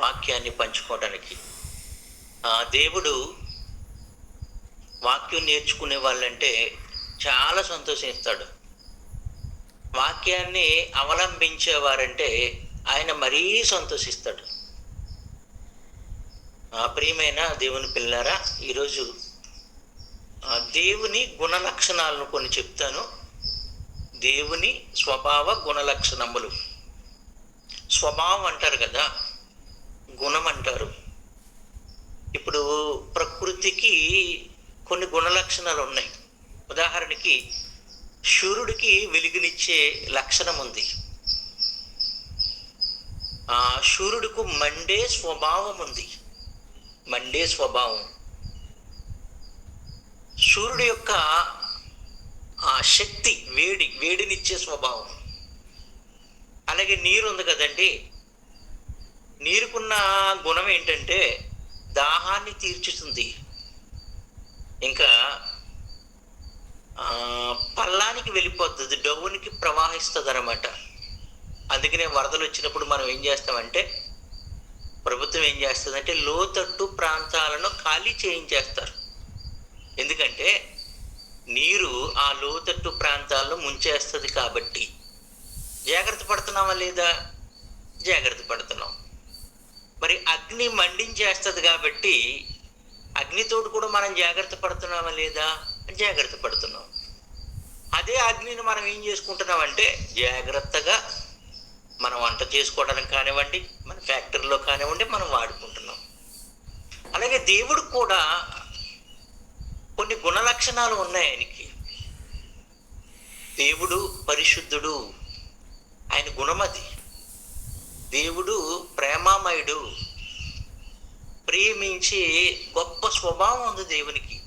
వాక్యాన్ని పంచుకోవడానికి. దేవుడు వాక్యం నేర్చుకునే వాళ్ళంటే చాలా సంతోషిస్తాడు. వాక్యాన్ని అవలంబించేవారంటే ఆయన మరీ సంతోషిస్తాడు. ప్రియమైన దేవుని పిల్లారా, ఈరోజు దేవుని గుణ లక్షణాలను కొన్ని చెప్తాను. దేవుని స్వభావ గుణ లక్షణములు. స్వభావం అంటారు కదా, గుణం అంటారు. ఇప్పుడు ప్రకృతికి కొన్ని గుణ లక్షణాలు ఉన్నాయి. ఉదాహరణకి సూర్యుడికి వెలుగునిచ్చే లక్షణం ఉంది. సూర్యుడికి మండే స్వభావం ఉంది. మండే స్వభావం. సూర్యుడి యొక్క శక్తి, వేడినిచ్చే స్వభావం. అలాగే నీరు ఉంది కదండి, నీరుకున్న గుణం ఏంటంటే దాహాన్ని తీర్చుతుంది. ఇంకా పల్లానికి వెళ్ళిపోతుంది, డౌన్కి ప్రవహిస్తుంది అనమాట. అందుకనే వరదలు వచ్చినప్పుడు మనం ఏం చేస్తామంటే, ప్రభుత్వం ఏం చేస్తుందంటే లోతట్టు ప్రాంతాలను ఖాళీ చేయించేస్తారు. ఎందుకంటే నీరు ఆ లోతట్టు ప్రాంతాలను ముంచేస్తుంది కాబట్టి. జాగ్రత్త పడుతున్నామా లేదా? జాగ్రత్త పడుతున్నాం. మరి అగ్ని మండించేస్తుంది కాబట్టి అగ్నితోటి కూడా మనం జాగ్రత్త పడుతున్నామా లేదా? జాగ్రత్త పడుతున్నాం. అదే అగ్నిని మనం ఏం చేసుకుంటున్నామంటే జాగ్రత్తగా మనం వంట చేసుకోవడానికి కానివ్వండి, మన ఫ్యాక్టరీలో కానివ్వండి, మనం వాడుకుంటున్నాం. అలాగే దేవుడు కూడా కొన్ని గుణ లక్షణాలు ఉన్నాయి ఆయనకి. దేవుడు పరిశుద్ధుడు, ఆయన గుణమది. దేవుడు ప్రేమామయుడు, ప్రేమించి గొప్ప స్వభావం ఉంది దేవునికి.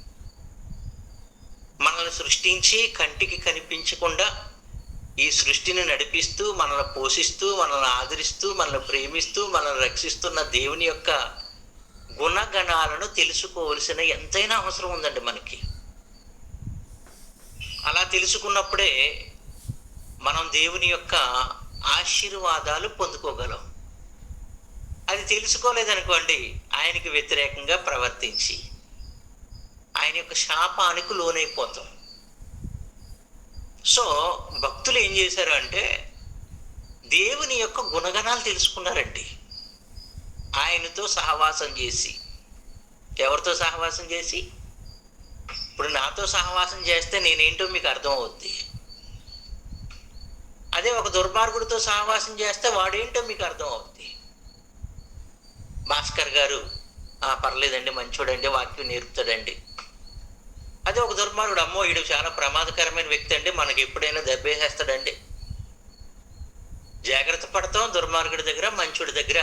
మనల్ని సృష్టించి కంటికి కనిపించకుండా ఈ సృష్టిని నడిపిస్తూ, మనల్ని పోషిస్తూ, మనల్ని ఆదరిస్తూ, మనల్ని ప్రేమిస్తూ, మనల్ని రక్షిస్తున్న దేవుని యొక్క గుణగణాలను తెలుసుకోవలసిన ఎంతైనా అవసరం ఉందండి మనకి. అలా తెలుసుకున్నప్పుడే మనం దేవుని యొక్క ఆశీర్వాదాలు పొందుకోగలం. అది తెలుసుకోలేదనుకోండి, ఆయనకి వ్యతిరేకంగా ప్రవర్తించి ఆయన యొక్క శాపానికి లోనైపోతాం. సో భక్తులు ఏం చేశారు అంటే దేవుని యొక్క గుణగణాలు తెలుసుకున్నారండి. ఆయనతో సహవాసం చేసి. ఎవరితో సహవాసం చేసి? ఇప్పుడు నాతో సహవాసం చేస్తే నేనేంటో మీకు అర్థం అవుద్ది. అదే ఒక దుర్మార్గుడితో సహవాసం చేస్తే వాడేంటో మీకు అర్థం అవుద్ది. భాస్కర్ గారు పర్లేదండి, మంచోడండి, వాక్యం నేర్పుతాడండి. అదే ఒక దుర్మార్గుడు, అమ్మో వీడు చాలా ప్రమాదకరమైన వ్యక్తి అండి, మనకి ఎప్పుడైనా దెబ్బేసేస్తాడండి. జాగ్రత్త పడతాం. దుర్మార్గుడి దగ్గర, మంచోడి దగ్గర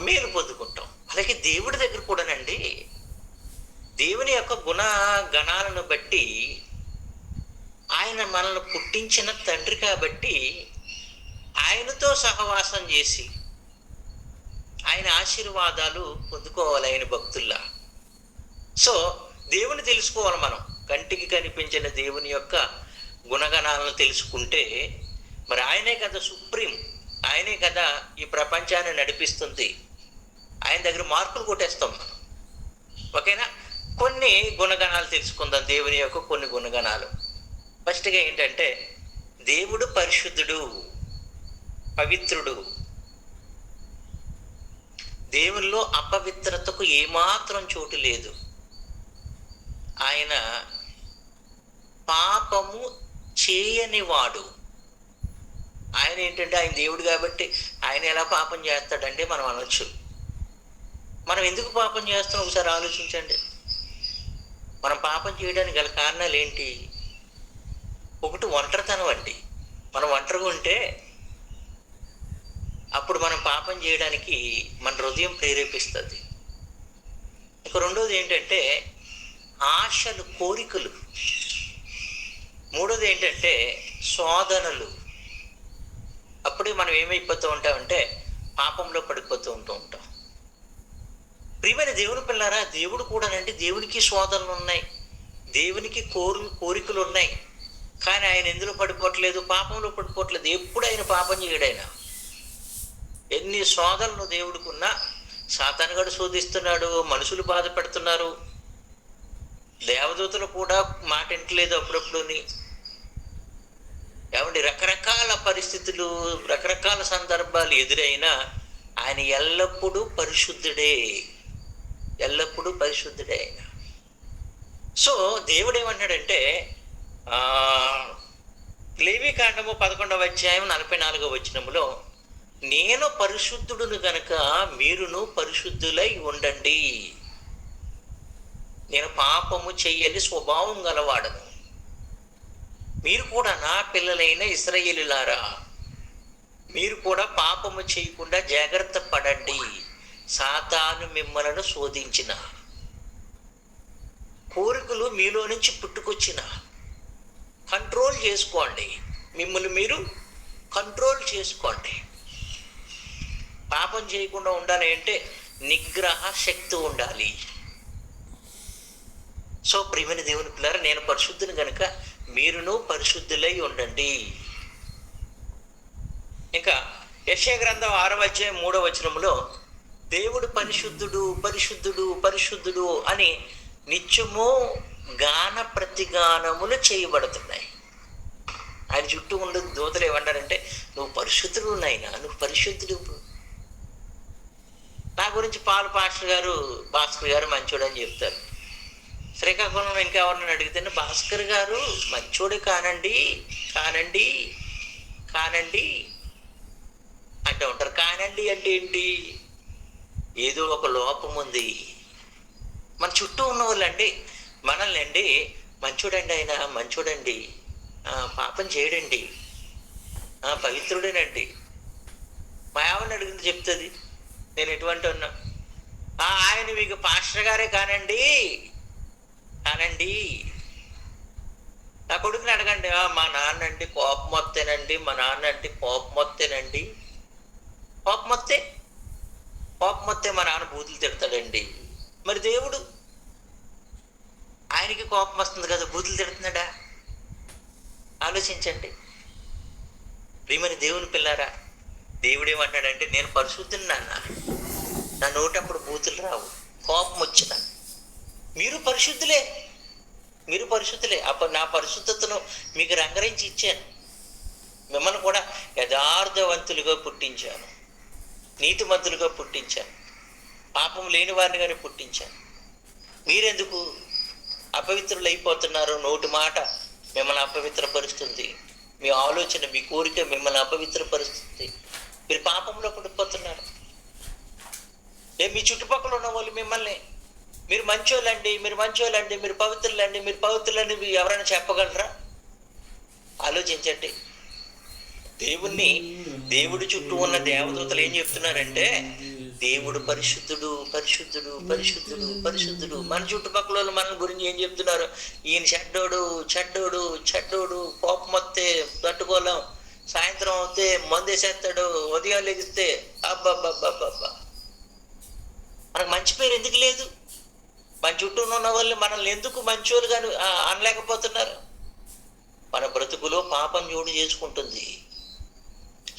మేలు పొందుకుంటాం. అలాగే దేవుడి దగ్గర కూడానండి, దేవుని యొక్క గుణగణాలను బట్టి, ఆయన మనల్ని పుట్టించిన తండ్రి కాబట్టి ఆయనతో సహవాసం చేసి ఆయన ఆశీర్వాదాలు పొందుకోవాలి ఆయన భక్తుల్లా. సో దేవుని తెలుసుకోవాలి మనం. కంటికి కనిపించిన దేవుని యొక్క గుణగణాలను తెలుసుకుంటే మరి ఆయనే కదా సుప్రీం, ఆయనే కదా ఈ ప్రపంచాన్ని నడిపిస్తుంది. ఆయన దగ్గర మార్కులు కొట్టేస్తాం మనం. ఓకేనా? కొన్ని గుణగణాలు తెలుసుకుందాం, దేవుని యొక్క కొన్ని గుణగణాలు. ఫస్ట్గా ఏంటంటే దేవుడు పరిశుద్ధుడు, పవిత్రుడు. దేవునిలో అపవిత్రతకు ఏమాత్రం చోటు లేదు. ఆయన పాపము చేయనివాడు. ఆయన ఏంటంటే ఆయన దేవుడు కాబట్టి ఆయన ఎలా పాపం చేస్తాడంటే మనం అనొచ్చు. మనం ఎందుకు పాపం చేస్తున్నాం ఒకసారి ఆలోచించండి. మనం పాపం చేయడానికి గల కారణాలు ఏంటి? ఒకటి ఒంటరితనం అండి. మనం ఒంటరిగా ఉంటే అప్పుడు మనం పాపం చేయడానికి మన హృదయం ప్రేరేపిస్తుంది. ఇక రెండోది ఏంటంటే ఆశలు, కోరికలు. మూడోది ఏంటంటే శోధనలు. అప్పుడే మనం ఏమైపోతూ ఉంటామంటే పాపంలో పడిపోతూ ఉంటాం. ప్రియమైన దేవుని పిల్లారా, దేవుడు కూడానండి, దేవునికి శోధనలు ఉన్నాయి, దేవునికి కోరికలు ఉన్నాయి. కానీ ఆయన ఎందులో పడిపోవట్లేదు? పాపంలో పడిపోవట్లేదు. ఎప్పుడు ఆయన పాపం చేయడు. ఆయన ఎన్ని శోధనలు దేవుడికున్నా సాతానుగాడు శోధిస్తున్నాడు, మనుషులు బాధ పెడుతున్నారు, దేవదూతలు కూడా మాట వింటలేదు అప్పుడప్పుడుని. ఏమండి, రకరకాల పరిస్థితులు, రకరకాల సందర్భాలు ఎదురైనా ఆయన ఎల్లప్పుడూ పరిశుద్ధుడే, ఎల్లప్పుడూ పరిశుద్ధుడే ఆయన. సో దేవుడు ఏమన్నాడంటే, లేవీకాండము 11వ అధ్యాయం 44వ వచనములో, నేను పరిశుద్ధుడును గనక మీరును పరిశుద్ధులై ఉండండి, నేను పాపము చెయ్యని స్వభావం గలవాడను, మీరు కూడా నా పిల్లలైన ఇశ్రాయేలులారా, మీరు కూడా పాపము చేయకుండా జాగ్రత్త పడండి, సాతాను మిమ్మలను శోధించిన, కోరికలు మీలో నుంచి పుట్టుకొచ్చిన, కంట్రోల్ చేసుకోండి, మిమ్మల్ని మీరు కంట్రోల్ చేసుకోండి. పాపం చేయకుండా ఉండాలి అంటే నిగ్రహ శక్తి ఉండాలి. సో ప్రియమైన దేవుని పిల్లరా, నేను పరిశుద్ధుని కనుక మీరును పరిశుద్ధులై ఉండండి. ఇంకా యెషయా గ్రంథం 6వ అధ్యాయం 3వ వచనంలో, దేవుడు పరిశుద్ధుడు పరిశుద్ధుడు పరిశుద్ధుడు అని నిత్యము గాన ప్రతిగానములు చేయబడుతున్నాయి. ఆయన చుట్టూ ఉండే దూతలు ఏమంటారంటే, నువ్వు పరిశుద్ధుడు నాయనా, నువ్వు పరిశుద్ధుడు. నా గురించి పాల్ పాస్టర్ గారు, భాస్కర్ గారు మంచోడు అని చెప్తారు. శ్రీకాకుళం ఇంకా ఎవరిని అడిగితే, భాస్కర్ గారు మంచోడు కానండి కానండి కానండి అంటూ ఉంటారు. కానండి అంటే ఏంటి? ఏదో ఒక లోపం ఉంది. మన చుట్టూ ఉన్న వాళ్ళండి మనల్ని అండి, మంచోడండి ఆయన, మంచోడండి, పాపం చేయడండి, పవిత్రుడేనండి. మా ఆవిడని అడిగింది చెప్తుంది, నేను ఎటువంటి ఉన్నా, ఆయన మీకు పాస్టర్ గారే కానండి కానండి. నా కొడుకుని అడగండి, మా నాన్న అంటే కోపం వస్తేనండి, మా నాన్న అంటే కోపం వస్తేనండి, కోపం వస్తే మా నాన్న బూతులు తిడతాడండి. మరి దేవుడు, ఆయనకి కోపం వస్తుంది కదా, బూతులు తిడుతున్నాడా? ఆలోచించండి ప్రియమైన దేవుని పిల్లారా. దేవుడు ఏమంటాడంటే, నేను పరిశుద్ధుని నాన్న, నా నోటప్పుడు బూతులు రావు, కోపం వచ్చిన మీరు పరిశుద్ధులే, మీరు పరిశుద్ధులే. అప్పుడు నా పరిశుద్ధతను మీకు రంగరించి ఇచ్చాను, మిమ్మల్ని కూడా యథార్థవంతులుగా పుట్టించాను, నీతిమంతులుగా పుట్టించాను, పాపం లేని వారిని కానీ పుట్టించాను. మీరెందుకు అపవిత్రులు అయిపోతున్నారు? నోటి మాట మిమ్మల్ని అపవిత్రపరుస్తుంది, మీ ఆలోచన, మీ కోరిక మిమ్మల్ని అపవిత్రపరుస్తుంది. మీరు పాపంలో పడిపోతున్నారు. మీ చుట్టుపక్కల ఉన్న వాళ్ళు మిమ్మల్ని, మీరు మంచోళ్ళండి, మీరు మంచోళ్ళండి, మీరు పవిత్రులండి, మీరు పవిత్రులని ఎవరైనా చెప్పగలరా? ఆలోచించండి. దేవుడి చుట్టూ ఉన్న దేవదూతలు ఏం చెప్తున్నారంటే, దేవుడు పరిశుద్ధుడు పరిశుద్ధుడు పరిశుద్ధుడు పరిశుద్ధుడు. మన చుట్టుపక్కల వాళ్ళు మన గురించి ఏం చెప్తున్నారు? ఈయన చెడ్డోడు చెడ్డోడు చెడ్డోడు, కోపం వస్తే తట్టుకోలేం, సాయంత్రం అవుతే మందేసేస్తాడు, ఉదయం లెగిస్తే అబ్బబ్బబ్బబ్బబ్బా. మనకు మంచి పేరు ఎందుకు లేదు? మన చుట్టూ ఉన్న వాళ్ళు మనల్ని ఎందుకు మంచోళ్ళుగా అనలేకపోతున్నారు? మన బ్రతుకులో పాపం జోడు చేసుకుంటుంది.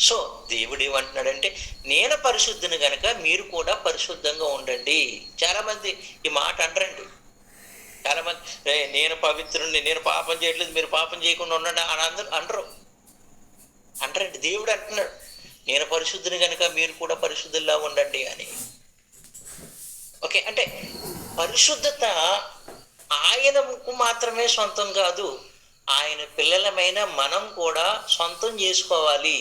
సో దేవుడు ఏమంటున్నాడంటే, నేను పరిశుద్ధుని కనుక మీరు కూడా పరిశుద్ధంగా ఉండండి. చాలామంది ఈ మాట అనరండి. చాలామంది, నేను పవిత్రుని, నేను పాపం చేయట్లేదు, మీరు పాపం చేయకుండా ఉండండి అని అందరూ అంటారండి. దేవుడు అంటున్నాడు, నేను పరిశుద్ధుని కనుక మీరు కూడా పరిశుద్ధుల్లా ఉండండి అని. ఓకే, అంటే పరిశుద్ధత ఆయనకు మాత్రమే సొంతం కాదు, ఆయన పిల్లలమైన మనం కూడా సొంతం చేసుకోవాలి.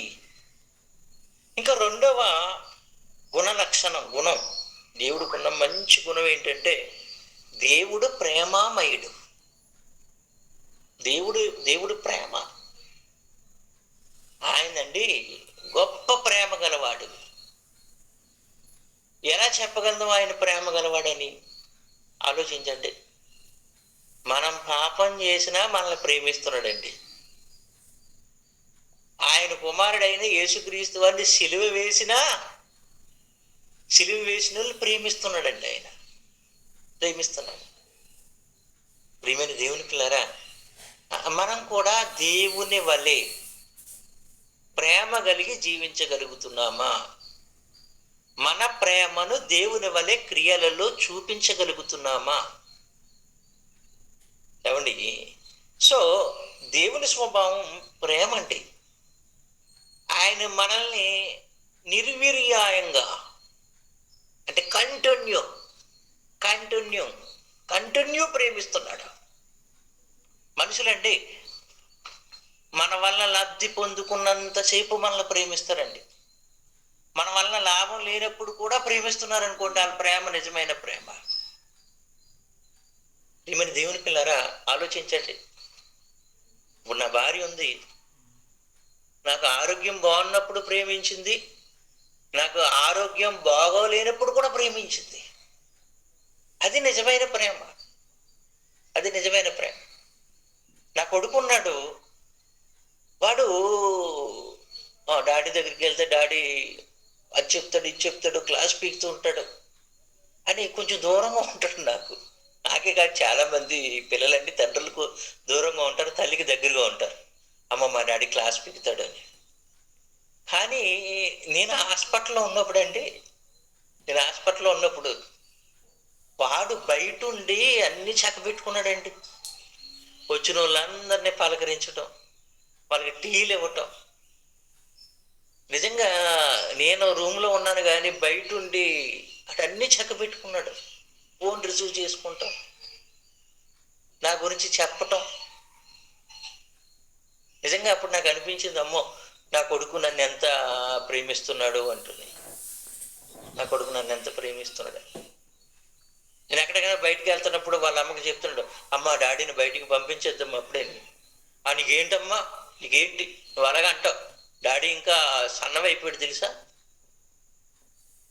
ఇంకా రెండవ గుణం, దేవుడికున్న మంచి గుణం ఏంటంటే, దేవుడు ప్రేమామయుడు. దేవుడు ప్రేమ. ఆయనండి గొప్ప ప్రేమ గలవాడు. ఎలా చెప్పగలను ఆయన ప్రేమ గలవాడని? ఆలోచించండి. మనం పాపం చేసినా మనల్ని ప్రేమిస్తున్నాడండి. ఆయన కుమారుడైన యేసుక్రీస్తు వారిని సిలువ వేసిన వాళ్ళు ప్రేమిస్తున్నాడండి. ఆయన ప్రేమిస్తున్నాడు. ప్రియమైన దేవుని పిల్లరా, మనం కూడా దేవుని వలె ప్రేమ కలిగి జీవించగలుగుతున్నామా? ప్రేమను దేవుని వలె క్రియలలో చూపించగలుగుతున్నామా? ఏమండి? సో దేవుని స్వభావం ప్రేమ అండి. ఆయన మనల్ని నిర్విర్యాయంగా, అంటే కంటిన్యూ కంటిన్యూ ప్రేమిస్తున్నాడు. మనుషులండి మన వల్ల లబ్ధి పొందుకున్నంతసేపు మనల్ని ప్రేమిస్తారండి. మన వల్ల లాభం లేనప్పుడు కూడా ప్రేమిస్తున్నారు అనుకోండి, వాళ్ళ ప్రేమ నిజమైన ప్రేమ. ప్రియమైన దేవుని పిల్లరా, ఆలోచించండి. ఇప్పుడు నా భార్య ఉంది, నాకు ఆరోగ్యం బాగున్నప్పుడు ప్రేమించింది, నాకు ఆరోగ్యం బాగోలేనప్పుడు కూడా ప్రేమించింది. అది నిజమైన ప్రేమ. అది నిజమైన ప్రేమ. నా కొడుకున్నాడు, వాడు డాడీ దగ్గరికి వెళ్తే డాడీ అది చెప్తాడు, ఇది చెప్తాడు, క్లాస్ పీకుతూ ఉంటాడు అని కొంచెం దూరంగా ఉంటాడు. నాకే కాదు, చాలా మంది పిల్లలండి తండ్రులకు దూరంగా ఉంటారు, తల్లికి దగ్గరగా ఉంటారు. అమ్మ మా డాడీ క్లాస్ పీకుతాడు అని. కానీ నేను హాస్పిటల్లో ఉన్నప్పుడు వాడు బయట ఉండి అన్ని చక్కబెట్టుకున్నాడండి. వచ్చిన వాళ్ళందరినీ పలకరించడం, వాళ్ళకి టీలు ఇవ్వటం. నిజంగా నేను రూమ్లో ఉన్నాను కానీ బయట ఉండి అటన్నీ చక్కబెట్టుకున్నాడు. ఫోన్ రిసీవ్ చేసుకుంటాం, నా గురించి చెప్పటం. నిజంగా అప్పుడు నాకు అనిపించింది, అమ్మో నా కొడుకు నన్ను ఎంత ప్రేమిస్తున్నాడు అంటుంది. నా కొడుకు నన్ను ఎంత ప్రేమిస్తున్నాడు. నేను ఎక్కడికైనా బయటికి వెళ్తున్నప్పుడు వాళ్ళ అమ్మకి చెప్తున్నాడు, అమ్మ డాడీని బయటికి పంపించేద్దాం అప్పుడే. నీకేంటమ్మా, నీకేంటి నువ్వు అలాగా అంటావు, డాడీ ఇంకా సన్నమైపోయాడు తెలుసా.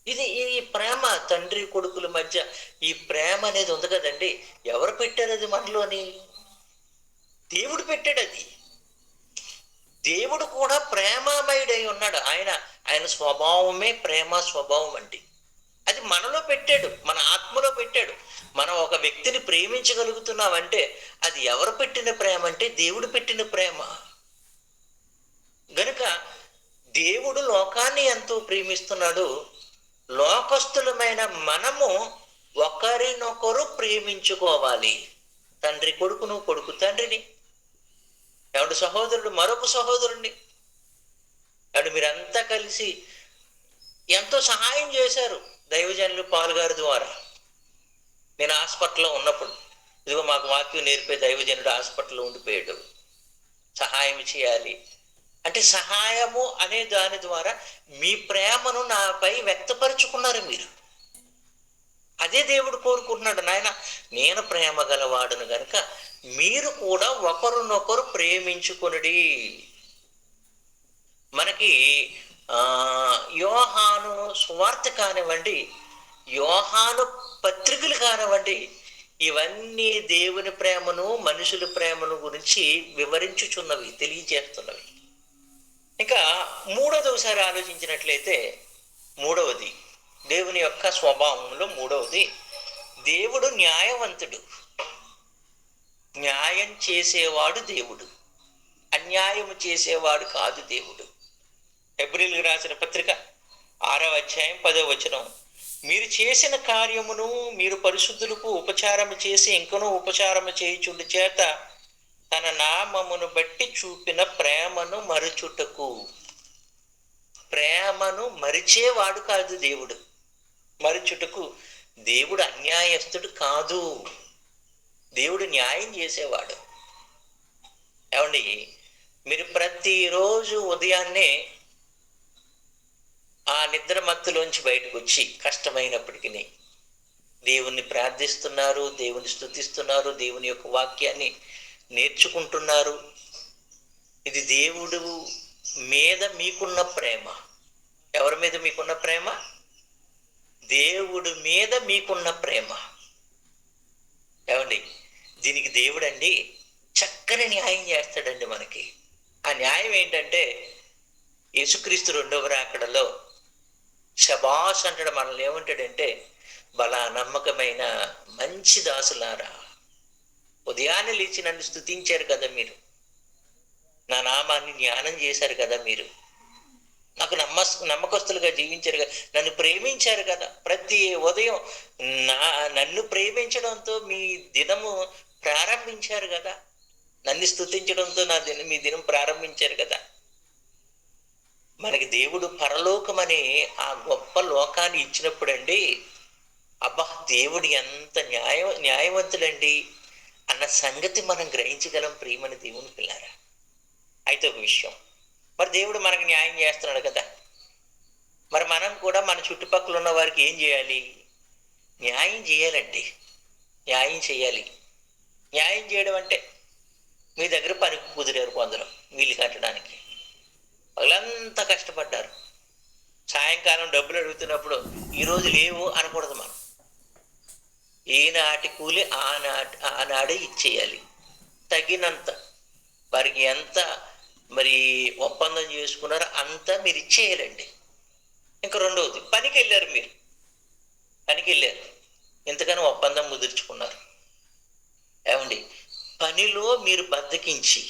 ఈ ప్రేమ తండ్రి కొడుకుల మధ్య ఈ ప్రేమ అనేది ఉంది కదండి. ఎవరు పెట్టారు అది మనలోని? దేవుడు పెట్టాడు అది. దేవుడు కూడా ప్రేమామయుడై ఉన్నాడు. ఆయన స్వభావమే ప్రేమ స్వభావం అండి. అది మనలో పెట్టాడు, మన ఆత్మలో పెట్టాడు. మనం ఒక వ్యక్తిని ప్రేమించగలుగుతున్నామంటే అది ఎవరు పెట్టిన ప్రేమ అంటే దేవుడు పెట్టిన ప్రేమ. గనుక దేవుడు లోకాన్ని ఎంతో ప్రేమిస్తున్నాడు. లోకస్తులమైన మనము ఒకరినొకరు ప్రేమించుకోవాలి. తండ్రి కొడుకును, కొడుకు తండ్రిని, ఎవడు సహోదరుడు మరొక సహోదరుణ్ణి. ఎవడు మీరంతా కలిసి ఎంతో సహాయం చేశారు దైవజనులు పాల్గారి ద్వారా. నేను హాస్పిటల్లో ఉన్నప్పుడు, ఇదిగో మాకు వాక్యం నేర్పే దైవజనుడు హాస్పిటల్లో ఉండిపోయాడు, సహాయం చేయాలి అంటే సహాయము అనే దాని ద్వారా మీ ప్రేమను నాపై వ్యక్తపరుచుకున్నారు మీరు. అదే దేవుడు కోరుకుంటున్నాడు. నాయన నేను ప్రేమ గలవాడును గనుక మీరు కూడా ఒకరినొకరు ప్రేమించుకొనుడి. మనకి యోహాను సువార్త కానివ్వండి, యోహాను పత్రికలు కానివ్వండి, ఇవన్నీ దేవుని ప్రేమను మనుషుల ప్రేమను గురించి వివరించుచున్నవి, తెలియజేస్తున్నవి. ఇంకా మూడవది ఒకసారి ఆలోచించినట్లయితే, మూడవది దేవుని యొక్క స్వభావంలో మూడవది, దేవుడు న్యాయవంతుడు. న్యాయం చేసేవాడు దేవుడు, అన్యాయము చేసేవాడు కాదు దేవుడు. హెబ్రీయులకు రాసిన పత్రిక 6వ అధ్యాయం 10వ వచనం, మీరు చేసిన కార్యమును మీరు పరిశుద్ధులకు ఉపచారము చేసి ఇంకనూ ఉపచారము చేయుచుండు చేత తన నామమును బట్టి చూపిన ప్రేమను మరుచుటకు. ప్రేమను మరిచేవాడు కాదు దేవుడు, మరుచుటకు. దేవుడు అన్యాయస్తుడు కాదు, దేవుడు న్యాయం చేసేవాడు. ఏమండి, మీరు ప్రతిరోజు ఉదయాన్నే ఆ నిద్ర మత్తులోంచి బయటకు వచ్చి కష్టమైనప్పటికీ దేవుణ్ణి ప్రార్థిస్తున్నారు, దేవుని స్తుతిస్తున్నారు, దేవుని యొక్క వాక్యాన్ని నేర్చుకుంటున్నారు. ఇది దేవుడు మీద మీకున్న ప్రేమ. ఎవరి మీద మీకున్న ప్రేమ? దేవుడు మీద మీకున్న ప్రేమ. ఏమండి, దీనికి దేవుడండి చక్కని న్యాయం చేస్తాడండి మనకి. ఆ న్యాయం ఏంటంటే, యేసుక్రీస్తు 2వ రాకడలో శబాష్ అంటాడు. మనల్ని ఏమంటాడంటే, బలా నమ్మకమైన మంచి దాసులారా, ఉదయాన్నే లేచి నన్ను స్తుతించారు కదా మీరు, నా నామాన్ని జ్ఞానం చేశారు కదా మీరు, నాకు నమ్మకస్తులుగా జీవించారు కదా, నన్ను ప్రేమించారు కదా. ప్రతి ఉదయం నా నన్ను ప్రేమించడంతో మీ దినము ప్రారంభించారు కదా. నన్ను స్తుతించడంతో మీ దినం ప్రారంభించారు కదా. మనకి దేవుడు పరలోకమనే ఆ గొప్ప లోకాన్ని ఇచ్చినప్పుడండి, అబ్బా దేవుడు ఎంత న్యాయవంతుడండి అన్న సంగతి మనం గ్రహించగలం ప్రియమైన దేవుని పిల్లారా. అయితే ఒక విషయం, మరి దేవుడు మనకు న్యాయం చేస్తున్నాడు కదా, మరి మనం కూడా మన చుట్టుపక్కల ఉన్న వారికి ఏం చేయాలి? న్యాయం చేయాలండి. న్యాయం చేయాలి. న్యాయం చేయడం అంటే, మీ దగ్గర పని కుదిరారు కొందరు వీలు కట్టడానికి, వాళ్ళంతా కష్టపడ్డారు, సాయంకాలం డబ్బులు అడుగుతున్నప్పుడు ఈరోజు లేవు అనకూడదు. మనం ఈనాటి కూలి ఆనాడే ఇచ్చేయాలి. తగినంత వారికి ఎంత మరి ఒప్పందం చేసుకున్నారో అంతా మీరు ఇచ్చేయాలండి. ఇంకా రెండవది, పనికి వెళ్ళారు, మీరు పనికి వెళ్ళారు, ఎంతగానో ఒప్పందం కుదుర్చుకున్నారు. ఏమండి, పనిలో మీరు బద్దకించి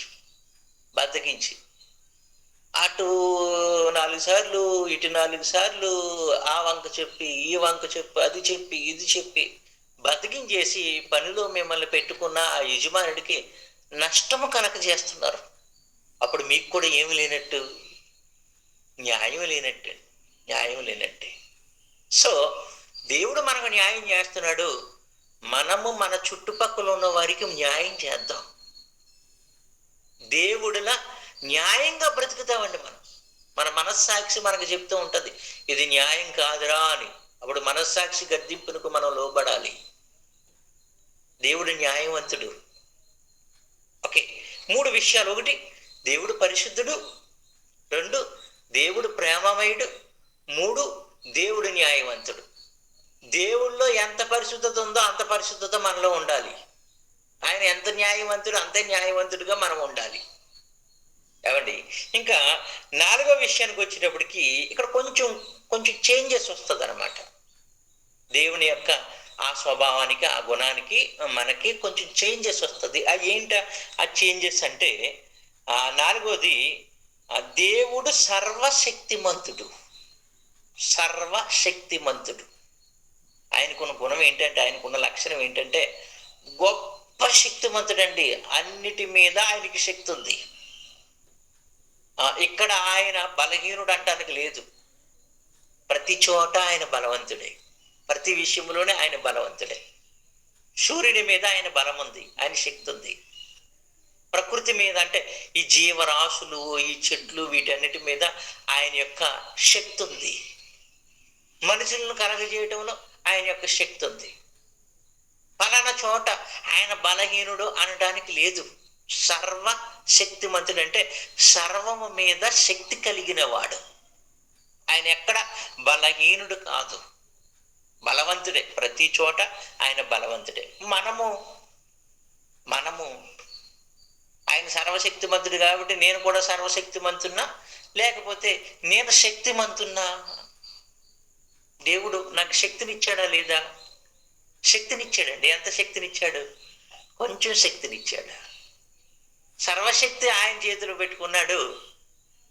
అటు 4 సార్లు ఇటు 4 సార్లు ఆ వంక చెప్పి ఈ వంక చెప్పి అది చెప్పి ఇది చెప్పి బతికించేసి పనిలో మిమ్మల్ని పెట్టుకున్న ఆ యజమానుడికి నష్టము కలగజేస్తున్నారు. అప్పుడు మీకు కూడా ఏమి లేనట్టు? న్యాయం లేనట్టే. సో దేవుడు మనకు న్యాయం చేస్తున్నాడు, మనము మన చుట్టుపక్కల ఉన్న వారికి న్యాయం చేద్దాం. దేవుడిలా న్యాయంగా బ్రతుకుతామండి. మన మనస్సాక్షి మనకు చెప్తూ ఉంటది, ఇది న్యాయం కాదురా అని. అప్పుడు మనస్సాక్షి గద్దింపునకు మనం లోబడాలి. దేవుడు న్యాయవంతుడు. ఓకే, 3 విషయాలు. 1, దేవుడు పరిశుద్ధుడు. 2, దేవుడు ప్రేమమయుడు. 3, దేవుడు న్యాయవంతుడు. దేవుళ్ళో ఎంత పరిశుద్ధత ఉందో అంత పరిశుద్ధత మనలో ఉండాలి. ఆయన ఎంత న్యాయవంతుడు అంతే న్యాయవంతుడిగా మనం ఉండాలి. ఏమండి, ఇంకా 4వ విషయానికి వచ్చేటప్పటికి ఇక్కడ కొంచెం చేంజెస్ వస్తుంది అనమాట. దేవుని యొక్క ఆ స్వభావానికి, ఆ గుణానికి మనకి కొంచెం చేంజెస్ వస్తుంది. అది ఏంట ఆ చేంజెస్ అంటే, 4వది, దేవుడు సర్వశక్తిమంతుడు. ఆయనకున్న గుణం ఏంటంటే, ఆయనకున్న లక్షణం ఏంటంటే గొప్ప శక్తిమంతుడండి. అన్నిటి మీద ఆయనకి శక్తి ఉంది. ఇక్కడ ఆయన బలహీనుడు అంటానికి లేదు. ప్రతి చోట ఆయన బలవంతుడే, ప్రతి విషయంలోనే ఆయన బలవంతుడే. సూర్యుడి మీద ఆయన బలం ఉంది, ఆయన శక్తి ఉంది. ప్రకృతి మీద అంటే ఈ జీవరాశులు, ఈ చెట్లు, వీటన్నిటి మీద ఆయన యొక్క శక్తి ఉంది. మనుషులను కలగజేయడంలో ఆయన యొక్క శక్తి ఉంది. పలానా చోట ఆయన బలహీనుడు అనడానికి లేదు. సర్వ శక్తిమంతుడు అంటే సర్వము మీద శక్తి కలిగిన వాడు. ఆయన ఎక్కడ బలహీనుడు కాదు, బలవంతుడే. ప్రతి చోట ఆయన బలవంతుడే. మనము ఆయన సర్వశక్తిమంతుడు కాబట్టి నేను కూడా సర్వశక్తిమంతున్నా, లేకపోతే నేను శక్తిమంతున్నా? దేవుడు నాకు శక్తినిచ్చాడా లేదా? శక్తినిచ్చాడండి. ఎంత శక్తినిచ్చాడు? కొంచెం శక్తినిచ్చాడు. సర్వశక్తి ఆయన చేతిలో పెట్టుకున్నాడు,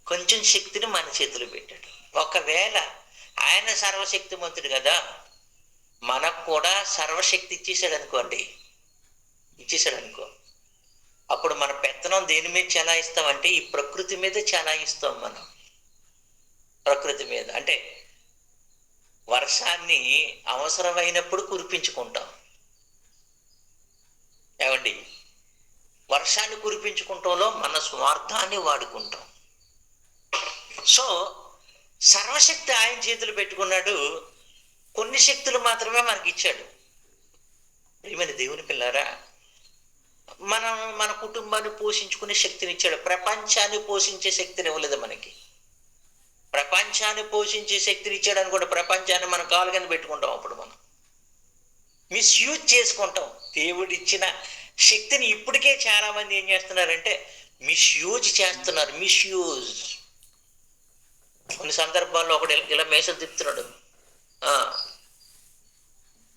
కొంచెం శక్తిని మన చేతిలో పెట్టాడు. ఒకవేళ ఆయన సర్వశక్తిమంతుడు కదా, మనకు కూడా సర్వశక్తి ఇచ్చేసాడు అనుకో, అప్పుడు మన పెత్తనం దేని మీద చెలాయిస్తామంటే ఈ ప్రకృతి మీద చెలాయిస్తాం. మనం ప్రకృతి మీద అంటే వర్షాన్ని అవసరమైనప్పుడు కురిపించుకుంటాం. ఏమండి, వర్షాన్ని కురిపించుకుంటంలో మన స్వార్థాన్ని వాడుకుంటాం. సో సర్వశక్తి ఆయన చేతులు పెట్టుకున్నాడు, కొన్ని శక్తులు మాత్రమే మనకి ఇచ్చాడు. ప్రియమైన దేవుని పిల్లారా, మన కుటుంబాన్ని పోషించుకునే శక్తిని ఇచ్చాడు. ప్రపంచాన్ని పోషించే శక్తిని ఇవ్వలేదు మనకి. ప్రపంచాన్ని పోషించే శక్తిని ఇచ్చాడు అనుకోండి, ప్రపంచాన్ని మన కాలు కింద పెట్టుకుంటాం. అప్పుడు మనం మిస్యూజ్ చేసుకుంటాం. దేవుడిచ్చిన శక్తిని ఇప్పటికే చాలా మంది ఏం చేస్తున్నారంటే మిస్యూజ్ చేస్తున్నారు. కొన్ని సందర్భాల్లో ఒకటి ఇలా మేసం తిప్పుతున్నాడు,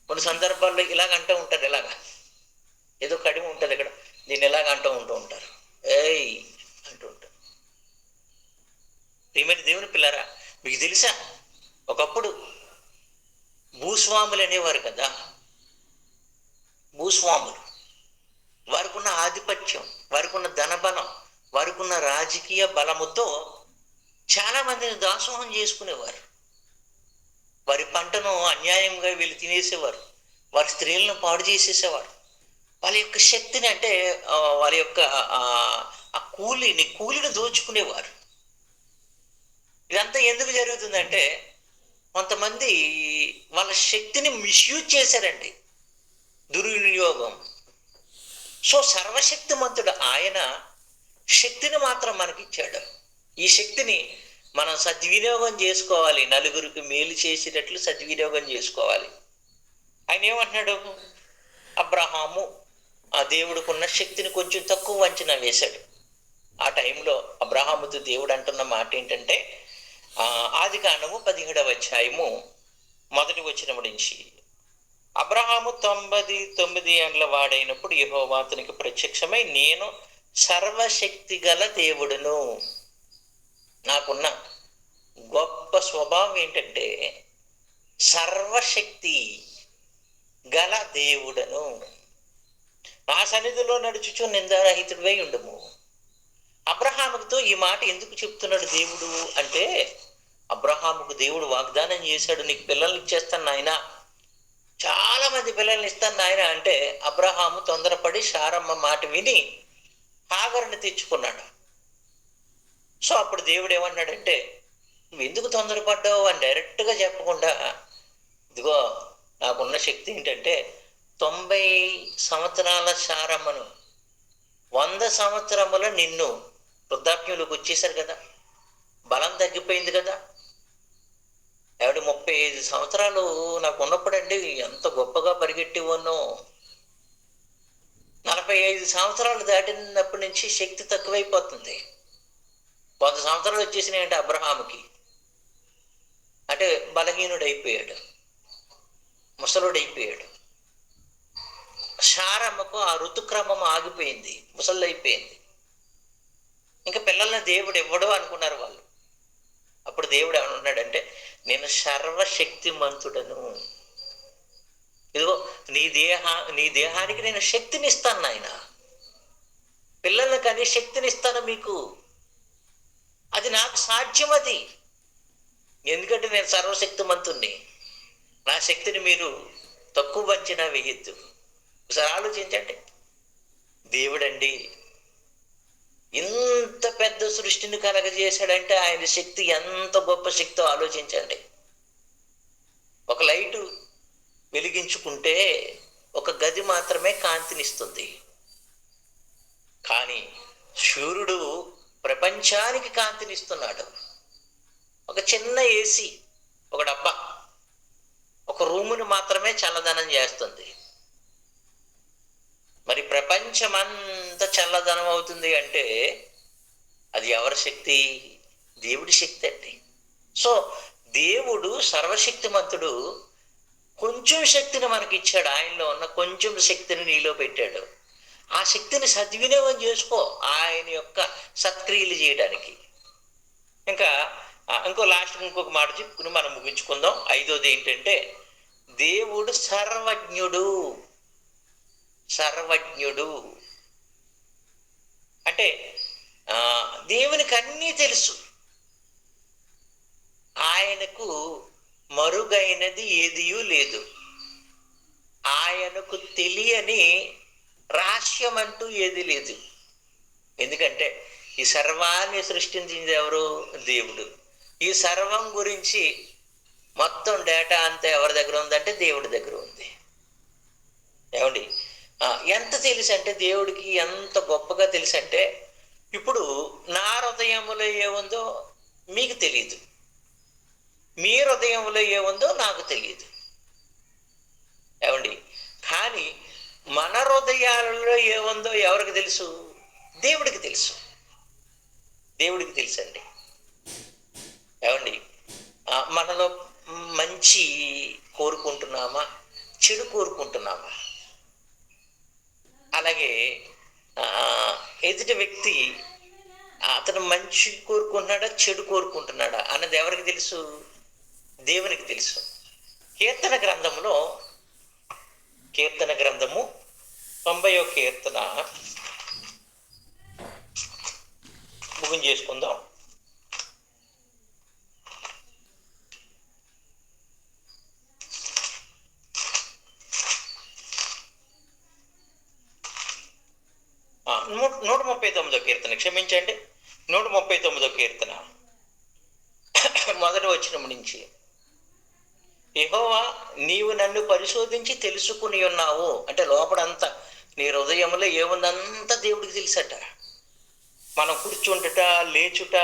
కొన్ని సందర్భాల్లో ఇలాగంటూ ఉంటారు. ఏదో కడిమి ఉంటుంది ఇక్కడ, దీన్ని ఎలాగ ఉంటూ ఉంటారు, ఏయ్ అంటూ ఉంటారు. ప్రియమైన దేవుని పిల్లరా, భూస్వాములు అనేవారు కదా, భూస్వాములు. వారికి ఉన్న ఆధిపత్యం, వారికి ఉన్న ధనబలం, వారికి ఉన్న రాజకీయ బలముతో చాలా మందిని దాసోహం చేసుకునేవారు. వారి పంటను అన్యాయంగా వీళ్ళు తినేసేవారు, వారి స్త్రీలను పాడు చేసేసేవారు. వాళ్ళ యొక్క శక్తిని, అంటే వాళ్ళ యొక్క ఆ కూలిని దోచుకునేవారు. ఇదంతా ఎందుకు జరుగుతుందంటే కొంతమంది వాళ్ళ శక్తిని మిస్యూజ్ చేశారండి, దుర్వినియోగం. సో సర్వశక్తిమంతుడు ఆయన శక్తిని మాత్రం మనకిచ్చాడు. ఈ శక్తిని మనం సద్వినియోగం చేసుకోవాలి, నలుగురికి మేలు చేసేటట్లు సద్వినియోగం చేసుకోవాలి. ఆయన ఏమంటున్నాడు, అబ్రహాము ఆ దేవుడికున్న శక్తిని కొంచెం తక్కువ అంచనా వేశాడు. ఆ టైంలో అబ్రహాముతో దేవుడు అంటున్న మాట ఏంటంటే, ఆదికాండము 17వ అధ్యాయము 1వ వచనం నుంచి, అబ్రహాము 99 ఏండ్ల వాడైనప్పుడు యెహోవా అతనికి ప్రత్యక్షమై, నేను సర్వశక్తి గల దేవుడును. నాకున్న గొప్ప స్వభావం ఏంటంటే సర్వశక్తి గల దేవుడను, నా సన్నిధిలో నడుచుచు నిందారహితుడివై ఉండుము. అబ్రహాముతో ఈ మాట ఎందుకు చెప్తున్నాడు దేవుడు అంటే, అబ్రహాముకు దేవుడు వాగ్దానం చేశాడు, నీకు పిల్లల్ని ఇచ్చేస్తాను నాయన, చాలా మంది పిల్లల్ని ఇస్తాను నాయన అంటే, అబ్రహాము తొందరపడి శారమ్మ మాట విని హాగరుని తెచ్చుకున్నాడు. సో అప్పుడు దేవుడు ఏమన్నాడంటే, నువ్వు ఎందుకు తొందరపడ్డావు అని డైరెక్ట్గా చెప్పకుండా, ఇదిగో నాకున్న శక్తి ఏంటంటే 90 సంవత్సరాల శారమ్మను 100 సంవత్సరముల నిన్ను, వృద్ధాప్యంలోకి వచ్చేసారు కదా, బలం తగ్గిపోయింది కదా. 35 సంవత్సరాలు నాకు ఉన్నప్పుడండి ఎంత గొప్పగా పరిగెట్టి ఉన్నో, 45 సంవత్సరాలు దాటినప్పటి నుంచి శక్తి తక్కువైపోతుంది. 100 సంవత్సరాలు వచ్చేసినాయంటే అబ్రహాముకి, అంటే బలహీనుడైపోయాడు, ముసలుడైపోయాడు. శారమ్మకు ఆ ఋతుక్రమం ఆగిపోయింది, ముసలైపోయింది. ఇంకా పిల్లల్ని దేవుడు ఇవ్వడు అనుకున్నారు వాళ్ళు. అప్పుడు దేవుడు ఏమన్నాడంటే, నేను సర్వశక్తిమంతుడను, ఇదిగో నీ దేహానికి నేను శక్తిని ఇస్తాను నాయన, పిల్లల్ని కానీ శక్తిని ఇస్తాను మీకు, అది నాకు సాధ్యం. అది ఎందుకంటే నేను సర్వశక్తిమంతుణ్ణి, నా శక్తిని మీరు తక్కువ అంచనా వేయద్దు. ఒకసారి ఆలోచించండి, దేవుడండి ఇంత పెద్ద సృష్టిని కలగజేశాడంటే ఆయన శక్తి ఎంత గొప్ప శక్తో ఆలోచించండి. ఒక లైటు వెలిగించుకుంటే ఒక గది మాత్రమే కాంతినిస్తుంది, కానీ సూర్యుడు ప్రపంచానికి కాంతినిస్తున్నాడు. ఒక చిన్న ఏసీ, ఒక డబ్బా ఒక రూముని మాత్రమే చల్లదనం చేస్తుంది. మరి ప్రపంచమంతా చల్లదనం అవుతుంది అంటే అది ఎవరి శక్తి? దేవుడి శక్తి అండి. సో దేవుడు సర్వశక్తిమంతుడు, కొంచెం శక్తిని మనకి ఇచ్చాడు, ఆయనలో ఉన్న కొంచెం శక్తిని నీలో పెట్టాడు. ఆ శక్తిని సద్వినియోగం చేసుకో ఆయన యొక్క సత్క్రియలు చేయడానికి. ఇంకా ఇంకొక మాట చెప్పుకుని మనం ముగించుకుందాం. 5వది ఏంటంటే, దేవుడు సర్వజ్ఞుడు. సర్వజ్ఞుడు అంటే దేవునికి అన్నీ తెలుసు, ఆయనకు మరుగైనది ఏదియూ లేదు, ఆయనకు తెలియని రహస్యం అంటూ ఏది లేదు. ఎందుకంటే ఈ సర్వాన్ని సృష్టించింది ఎవరు? దేవుడు. ఈ సర్వం గురించి మొత్తం డేటా అంతా ఎవరి దగ్గర ఉందంటే దేవుడి దగ్గర ఉంది. ఏమండి, ఎంత తెలుసు అంటే దేవుడికి ఎంత గొప్పగా తెలుసు అంటే, ఇప్పుడు నా హృదయంలో ఏముందో మీకు తెలియదు, మీ హృదయంలో ఏముందో నాకు తెలియదు. ఏమండి, కానీ మన హృదయాలలో ఏముందో ఎవరికి తెలుసు? దేవుడికి తెలుసు. దేవుడికి తెలుసండి. ఏమండి, మనలో మంచి కోరుకుంటున్నామా, చెడు కోరుకుంటున్నామా? అలాగే ఎదుటి వ్యక్తి అతను మంచి కోరుకుంటున్నాడా, చెడు కోరుకుంటున్నాడా అన్నది ఎవరికి తెలుసు? దేవునికి తెలుసు. కీర్తన గ్రంథము 90వ కీర్తన ముగింపు చేసుకుందాం. నూట 39వ కీర్తన, క్షమించండి, 139వ కీర్తన మొదటి వచనం నుంచి, యెహోవా నీవు నన్ను పరిశోధించి తెలుసుకుని ఉన్నావు. అంటే లోపడంతా నీ హృదయంలో ఏముందంతా దేవుడికి తెలుసట. మనం కూర్చుంటుట లేచుట,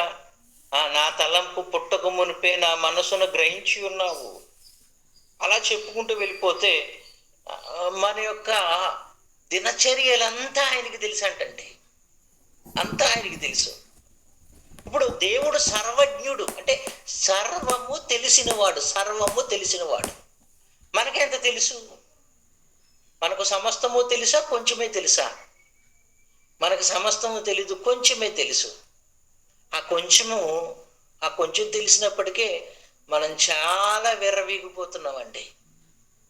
నా తలంపు పుట్టక మునిపే నా మనసును గ్రహించి ఉన్నావు, అలా చెప్పుకుంటూ వెళ్ళిపోతే మన యొక్క దినచర్యలంతా ఆయనకి తెలుసు అంటండి. అంతా ఆయనకి తెలుసు. ఇప్పుడు దేవుడు సర్వజ్ఞుడు, అంటే సర్వము తెలిసినవాడు. మనకెంత తెలుసు? మనకు సమస్తము తెలుసా, కొంచెమే తెలుసా? మనకు సమస్తము తెలీదు, కొంచెమే తెలుసు. ఆ కొంచెం తెలిసినప్పటికే మనం చాలా విర్రవీగిపోతున్నామండి.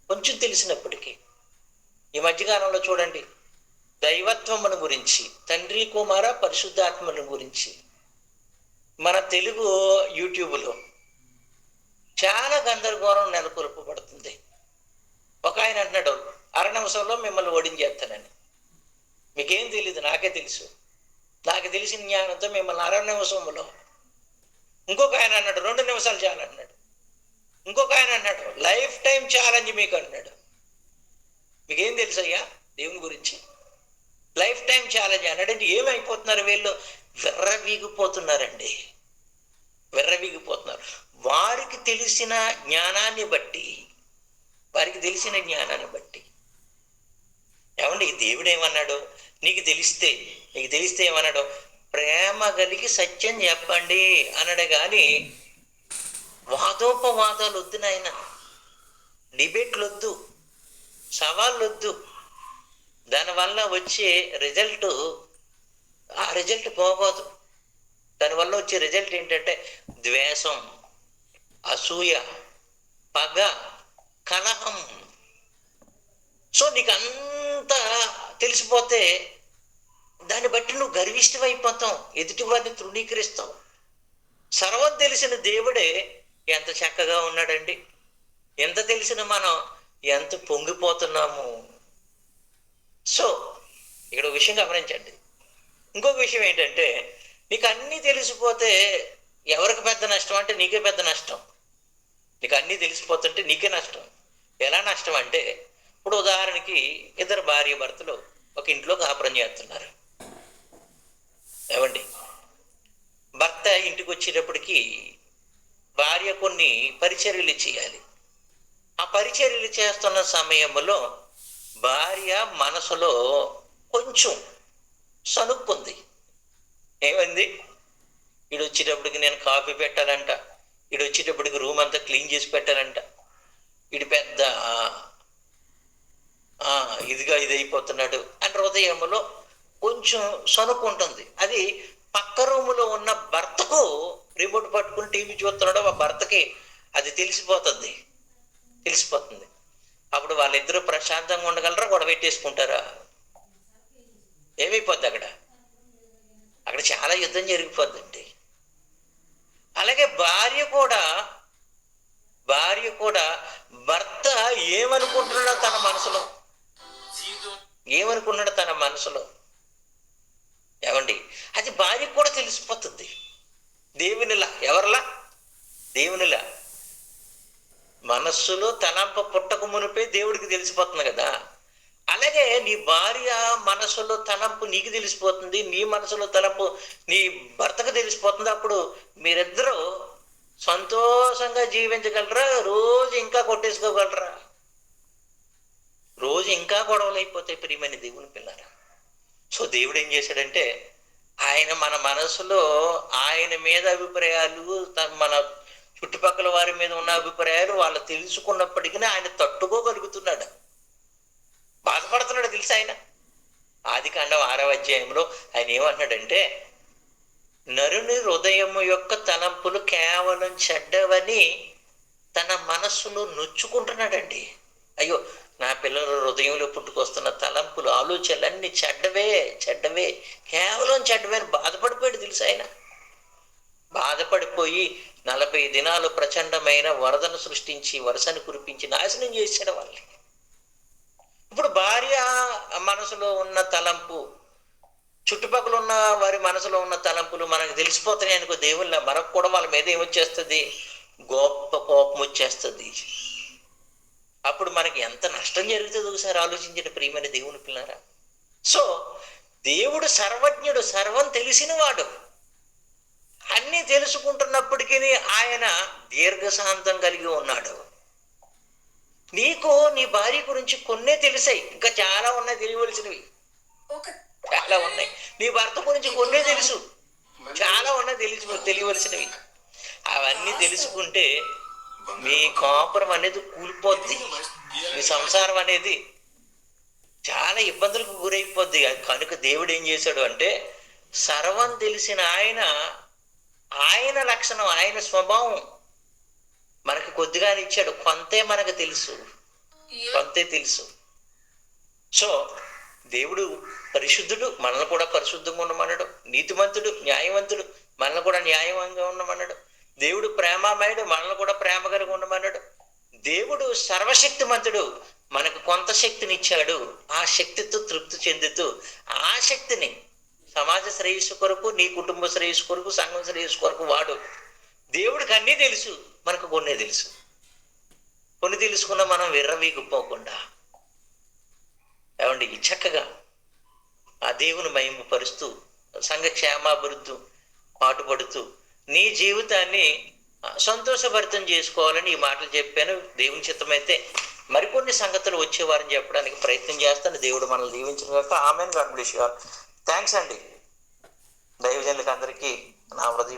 కొంచెం తెలిసినప్పటికీ. ఈ మధ్యకాలంలో చూడండి, దైవత్వమును గురించి, తండ్రి కుమార పరిశుద్ధాత్మను గురించి మన తెలుగు యూట్యూబ్లో చాలా గందరగోళం నెలకొల్పబడుతుంది. ఒక ఆయన అంటున్నాడు, 6 నిమిషంలో మిమ్మల్ని ఓడించేస్తానని. మీకేం తెలీదు, నాకే తెలుసు. నాకు తెలిసిన జ్ఞానంతో మిమ్మల్ని 6 నిమిషంలో. ఇంకొక ఆయన అన్నాడు 2 నిమిషాలు చాలు అన్నాడు. ఇంకొక ఆయన అన్నాడు లైఫ్ టైం ఛాలెంజ్ మీకు అన్నాడు. మీకేం తెలుసు అయ్యా దేవుని గురించి? లైఫ్ టైం ఛాలెంజ్ అన్నాడు. అంటే ఏమైపోతున్నారు వీళ్ళు? విర్రవీగిపోతున్నారండి. వారికి తెలిసిన జ్ఞానాన్ని బట్టి ఏమండి, దేవుడు ఏమన్నాడు? నీకు తెలిస్తే ఏమన్నాడు? ప్రేమ కలిగి సత్యం చెప్పండి అన్నాడు. కానీ వాదోపవాదాలు వద్దు నాయన, డిబేట్లు వద్దు, సవాళ్ళు వద్దు. దానివల్ల వచ్చే రిజల్ట్ పోగోదు. దానివల్ల వచ్చే రిజల్ట్ ఏంటంటే ద్వేషం, అసూయ, పగ, కలహం. సో నీకు అంతా తెలిసిపోతే దాన్ని బట్టి నువ్వు గర్విష్ఠమైపోతావు, ఎదుటి వారిని తృణీకరిస్తావు. సర్వం తెలిసిన దేవుడే ఎంత చక్కగా ఉన్నాడండి. ఎంత తెలిసిన మనం ఎంత పొంగిపోతున్నాము. సో ఇక్కడ ఒక విషయం గమనించండి. ఇంకొక విషయం ఏంటంటే, నీకు అన్నీ తెలిసిపోతే ఎవరికి పెద్ద నష్టం అంటే నీకే పెద్ద నష్టం. నీకు అన్నీ తెలిసిపోతుంటే నీకే నష్టం. ఎలా నష్టం అంటే, ఇప్పుడు ఉదాహరణకి 2 భార్య భర్తలు ఒక ఇంట్లో కాపురం చేస్తున్నారు. ఏమండి, భర్త ఇంటికి వచ్చేటప్పటికి భార్య కొన్ని పరిచర్యలు చేయాలి. ఆ పరిచర్యలు చేస్తున్న సమయంలో భార్య మనసులో కొంచెం సనుక్కుంది. ఏమైంది? వీడు వచ్చేటప్పటికి నేను కాఫీ పెట్టాలంట, వీడు వచ్చేటప్పటికి రూమ్ అంతా క్లీన్ చేసి పెట్టాలంట, వీడు పెద్ద ఇదైపోతున్నాడు అని హృదయంలో కొంచెం సనుక్కుంటుంది. అది పక్క రూములో ఉన్న భర్తకు, రిమోట్ పట్టుకుని టీవీ చూస్తున్నాడు ఆ భర్తకి అది తెలిసిపోతుంది. అప్పుడు వాళ్ళిద్దరూ ప్రశాంతంగా ఉండగలరా? గొడవ పెట్టేసుకుంటారా? ఏమైపోద్ది? అక్కడ చాలా యుద్ధం జరిగిపోద్దండి. అలాగే భార్య కూడా భర్త ఏమనుకుంటున్నాడో తన మనసులో ఏమండి, అది భార్యకు కూడా తెలిసిపోతుంది. దేవునిలా, ఎవరిలా? దేవునిలా. మనస్సులో తలంప పుట్టక మునిపే దేవుడికి తెలిసిపోతుంది కదా. అలాగే నీ భార్య మనసులో తలంపు నీకు తెలిసిపోతుంది, నీ మనసులో తలంపు నీ భర్తకు తెలిసిపోతుంది. అప్పుడు మీరిద్దరూ సంతోషంగా జీవించగలరా? రోజు ఇంకా కొట్టేసుకోగలరా? రోజు ఇంకా గొడవలు అయిపోతాయి ప్రియమైన దేవుని పిల్లరా. సో దేవుడు ఏం చేశాడంటే, ఆయన మన మనసులో ఆయన మీద అభిప్రాయాలు, మన చుట్టుపక్కల వారి మీద ఉన్న అభిప్రాయాలు వాళ్ళు తెలుసుకున్నప్పటికీ ఆయన తట్టుకోగలుగుతున్నాడు. బాధపడుతున్నాడు తెలుసు. ఆయన ఆదికాండం 6వ అధ్యాయంలో ఆయన ఏమన్నాడంటే, నరుని హృదయము యొక్క తలంపులు కేవలం చెడ్డవని తన మనస్సులో నొచ్చుకుంటున్నాడండి. అయ్యో, నా పిల్లల హృదయంలో పుట్టుకొస్తున్న తలంపులు, ఆలోచనలు అన్నీ చెడ్డవే, చెడ్డవే, కేవలం చెడ్డవే అని బాధపడిపోయాడు తెలుసు ఆయన. బాధపడిపోయి 40 దినాలు ప్రచండమైన వరదను సృష్టించి, వర్షాన్ని కురిపించి నాశనం చేశాడు వాళ్ళని. ఇప్పుడు భార్య మనసులో ఉన్న తలంపు, చుట్టుపక్కల ఉన్న వారి మనసులో ఉన్న తలంపులు మనకు తెలిసిపోతున్నాయి అనుకో దేవుళ్ళ, మనకు కూడా వాళ్ళ మీద ఏమొచ్చేస్తుంది? గొప్ప కోపం వచ్చేస్తుంది. అప్పుడు మనకి ఎంత నష్టం జరుగుతుందో ఒకసారి ఆలోచించండి ప్రియమైన దేవుని పిల్లారా. సో దేవుడు సర్వజ్ఞుడు, సర్వం తెలిసినవాడు. అన్నీ తెలుసుకుంటున్నప్పటికీ ఆయన దీర్ఘశాంతం కలిగి ఉన్నాడు. నీకు నీ భార్య గురించి కొన్నే తెలిసాయి, ఇంకా చాలా ఉన్నాయి తెలియవలసినవి, చాలా ఉన్నాయి. నీ భర్త గురించి కొన్నే తెలుసు, చాలా ఉన్నాయి తెలియవలసినవి. అవన్నీ తెలుసుకుంటే మీ కాపురం అనేది కూలిపోద్ది, మీ సంసారం అనేది చాలా ఇబ్బందులకు గురైపోద్ది. కనుక దేవుడు ఏం చేశాడు అంటే, సర్వం తెలిసిన ఆయన లక్షణం, ఆయన స్వభావం మనకు కొద్దిగానే ఇచ్చాడు. కొంతే మనకు తెలుసు, కొంతే తెలుసు. సో దేవుడు పరిశుద్ధుడు, మనల్ని కూడా పరిశుద్ధంగా ఉండమన్నాడు. నీతిమంతుడు, న్యాయవంతుడు, మనల్ని కూడా న్యాయవంగా ఉండమన్నాడు. దేవుడు ప్రేమమయుడు, మనల్ని కూడా ప్రేమ కలిగి ఉండమన్నాడు. దేవుడు సర్వశక్తిమంతుడు, మనకు కొంత శక్తిని ఇచ్చాడు. ఆ శక్తితో తృప్తి చెందుతూ ఆ శక్తిని సమాజ శ్రేయస్సు కొరకు, నీ కుటుంబ శ్రేయస్సు కొరకు, సంఘం శ్రేయస్సు కొరకు వాడు. దేవుడికి అన్నీ తెలుసు, మనకు కొన్నే తెలుసు. కొన్ని తెలుసుకున్న మనం విర్రవీగిపోకుండా ఏమండి చక్కగా ఆ దేవుని మహిమపరుస్తూ, సంఘ క్షేమాభివృద్ధి పాటుపడుతూ నీ జీవితాన్ని సంతోషభరితం చేసుకోవాలని ఈ మాటలు చెప్పాను. దేవుని చిత్తమైతే మరికొన్ని సంగతులు వచ్చేవారని చెప్పడానికి ప్రయత్నం చేస్తాను. దేవుడు మనల్ని దీవించిన కాక. Amen. God bless you all. Thanks అండి. దైవజనులకు అందరికీ నా హృదయ